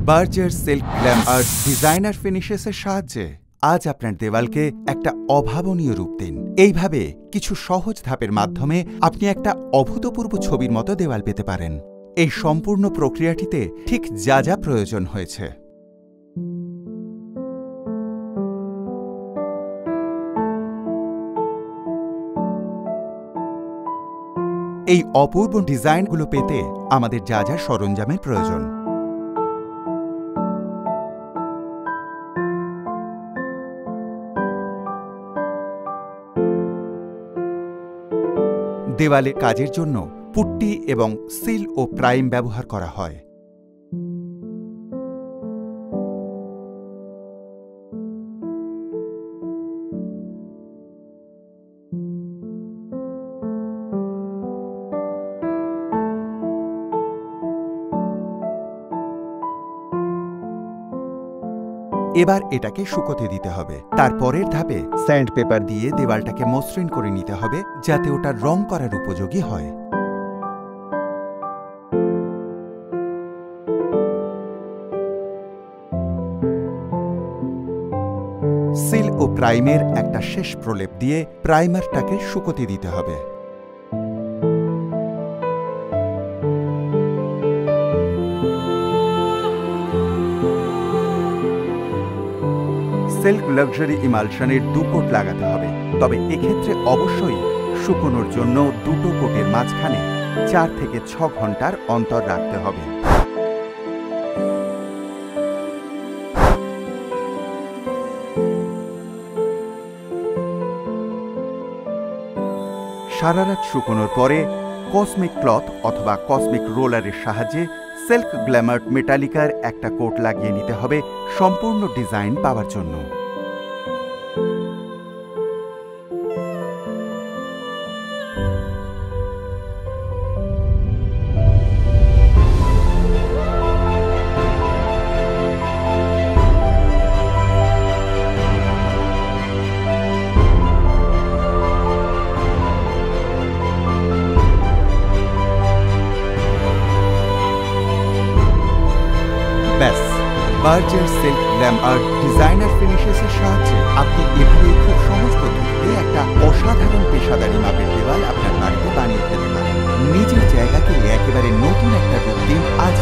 Berger silk glam art designer ফিনিশেসের সাহায্যে আজ আপনার দেওয়ালকে একটা অভাবনীয় রূপ দিন। এইভাবে কিছু সহজ ধাপের মাধ্যমে আপনি একটা অভূতপূর্ব ছবির মতো দেওয়াল পেতে পারেন। এই সম্পূর্ণ প্রক্রিয়াটিতে ঠিক যা যা প্রয়োজন হয়েছে। এই অপূর্ব ডিজাইনগুলো পেতে আমাদের যা যা সরঞ্জামের প্রয়োজন। দেওয়ালে কাজের জন্য পুট্টি এবং সিল ও প্রাইম ব্যবহার করা হয়। এবার এটাকে শুকোতে দিতে হবে। তারপরের ধাপে স্যান্ড পেপার দিয়ে দেওয়ালটাকে মসৃণ করে নিতে হবে যাতে ওটা রং করার উপযোগী হয়। সিল ও প্রাইমের একটা শেষ প্রলেপ দিয়ে প্রাইমারটাকে শুকোতে দিতে হবে। সিল্ক লাক্সারি ইমালশনের 2 কোট লাগাতে হবে, তবে এক্ষেত্রে অবশ্যই শুকোনোর জন্য দুটো কোটের মাঝখানে 4 থেকে 6 ঘন্টার অন্তর রাখতে হবে। সারা রাত শুকোনোর পরে কসমিক ক্লথ অথবা কসমিক রোলারের সাহায্যে সিল্ক গ্ল্যাম আর্ট মেটালিকার একটা কোট লাগিয়ে নিতে হবে সম্পূর্ণ ডিজাইন পাওয়ার জন্য। ব্যাস, Berger silk glam art designer ফিনিশেসের সাহায্যে আপনি এভাবে খুব সহজ পদ্ধতিতে একটা অসাধারণ পেশাদারি মাপের দেওয়াল আপনার বাড়িতে বানিয়ে ফেলতে পারেন। নিজের জায়গাকে একেবারে নতুন একটা রূপ দিন আজ।